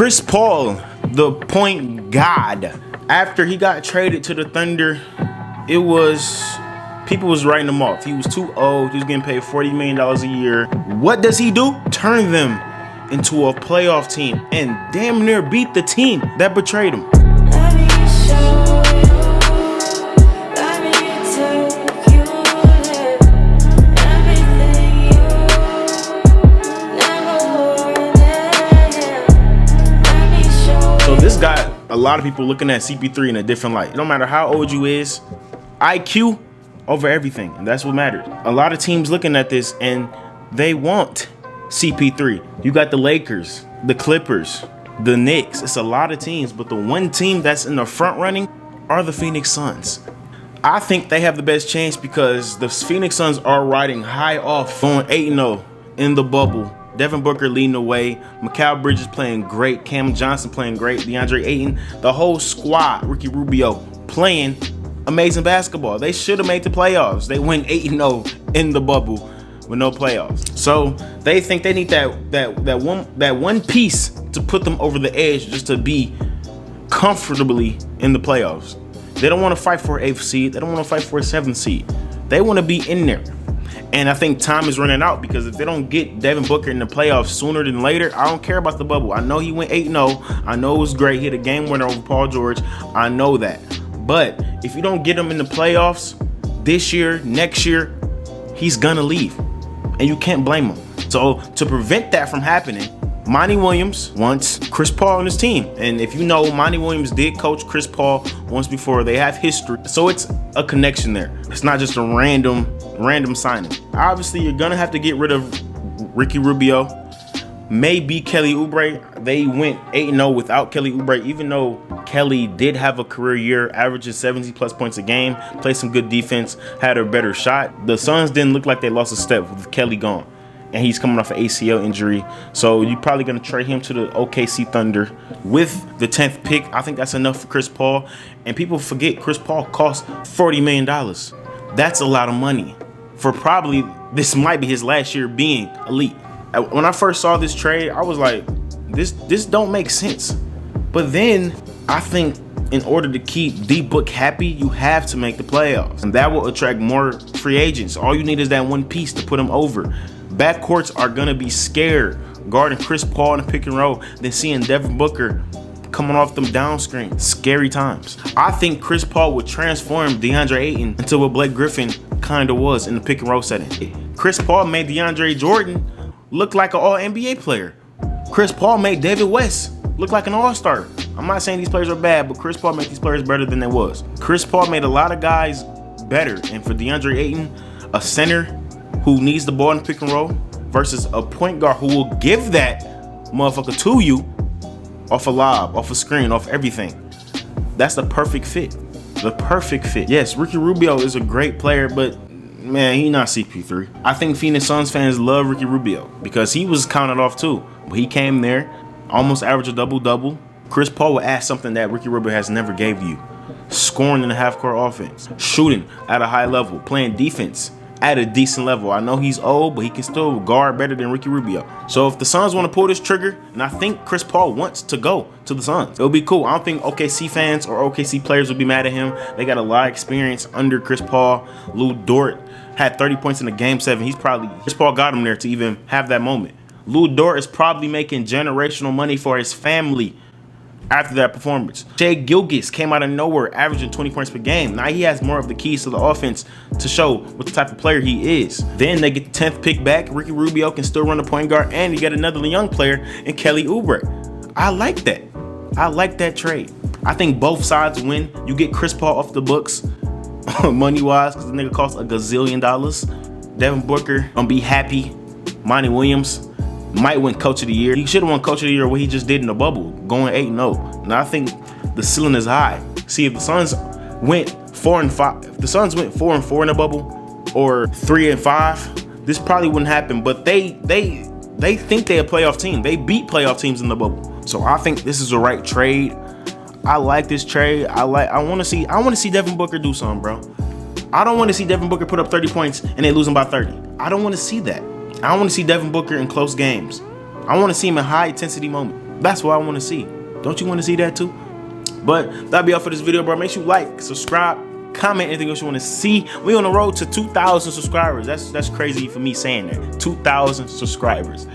Chris Paul, the point god, after he got traded to the Thunder, people was writing him off. He was too old. He was getting paid $40 million a year. What does he do? Turn them into a playoff team and damn near beat the team that betrayed him. So this got a lot of people looking at CP3 in a different light. No matter how old you is, IQ over everything, and that's what matters. A lot of teams looking at this and they want CP3. You got the Lakers, the Clippers, the Knicks. It's a lot of teams, but the one team that's in the front running are the Phoenix Suns. I think they have the best chance because the Phoenix Suns are riding high off, going 8-0 in the bubble. Devin Booker leading the way. Mikal Bridges playing great. Cam Johnson playing great. DeAndre Ayton. The whole squad. Ricky Rubio playing amazing basketball. They should have made the playoffs. They went 8-0 in the bubble with no playoffs. So they think they need that one piece to put them over the edge just to be comfortably in the playoffs. They don't want to fight for an 8th seed. They don't want to fight for a 7th seed. They want to be in there. And I think time is running out because if they don't get Devin Booker in the playoffs sooner than later, I don't care about the bubble. I know he went 8-0. I know it was great. He hit a game winner over Paul George. I know that. But if you don't get him in the playoffs this year, next year, he's gonna leave. And you can't blame him. So to prevent that from happening, Monty Williams wants Chris Paul on his team. And if you know, Monty Williams did coach Chris Paul once before. They have history. So it's a connection there. It's not just a random signing. Obviously, you're gonna have to get rid of Ricky Rubio. Maybe Kelly Oubre. They went 8-0 without Kelly Oubre, even though Kelly did have a career year, averaging 70 plus points a game, played some good defense, had a better shot. The Suns didn't look like they lost a step with Kelly gone. And he's coming off an ACL injury. So you're probably going to trade him to the OKC Thunder with the 10th pick. I think that's enough for Chris Paul. And people forget Chris Paul cost $40 million. That's a lot of money for probably, this might be his last year being elite. When I first saw this trade, I was like, this don't make sense. But then I think in order to keep D-Book happy, you have to make the playoffs. And that will attract more free agents. All you need is that one piece to put them over. Backcourts are going to be scared guarding Chris Paul in the pick and roll than seeing Devin Booker coming off them down screens. Scary times. I think Chris Paul would transform DeAndre Ayton into what Blake Griffin kind of was in the pick and roll setting. Chris Paul made DeAndre Jordan look like an all-NBA player. Chris Paul made David West look like an all-star. I'm not saying these players are bad, but Chris Paul made these players better than they was. Chris Paul made a lot of guys better. And for DeAndre Ayton, a center who needs the ball in the pick and roll versus a point guard who will give that motherfucker to you off a lob, off a screen, off everything. That's the perfect fit. The perfect fit. Yes, Ricky Rubio is a great player, but man, he not CP3. I think Phoenix Suns fans love Ricky Rubio because he was counted off too. But he came there, almost averaged a double-double. Chris Paul would add something that Ricky Rubio has never gave you. Scoring in the half-court offense, shooting at a high level, playing defense at a decent level. I know he's old, but he can still guard better than Ricky Rubio. So if the Suns want to pull this trigger, and I think Chris Paul wants to go to the Suns, it'll be cool. I don't think OKC fans or OKC players will be mad at him. They got a lot of experience under Chris Paul. Lou Dort had 30 points in the game 7. Chris Paul got him there to even have that moment. Lou Dort is probably making generational money for his family after that performance. Shai Gilgeous came out of nowhere, averaging 20 points per game. Now he has more of the keys to the offense to show what the type of player he is. Then they get the 10th pick back. Ricky Rubio can still run the point guard, and you got another young player in Kelly Oubre. I like that. I like that trade. I think both sides win. You get Chris Paul off the books, money-wise, because the nigga costs $1 gazillion. Devin Booker gonna be happy. Monty Williams might win Coach of the Year. He should have won Coach of the Year what he just did in the bubble, going 8-0. And I think the ceiling is high. See, if the Suns went 4-5, if the Suns went 4-4 in the bubble, or 3-5, this probably wouldn't happen. But they think they're a playoff team. They beat playoff teams in the bubble. So I think this is the right trade. I like this trade. I want to see Devin Booker do something, bro. I don't want to see Devin Booker put up 30 points and they lose him by 30. I don't want to see that. I want to see Devin Booker in close games. I want to see him in high intensity moment. That's what I want to see. Don't you want to see that too? But that'll be all for this video, bro. Make sure you like, subscribe, comment anything else you want to see. We on the road to 2,000 subscribers. That's crazy for me saying that. 2,000 subscribers.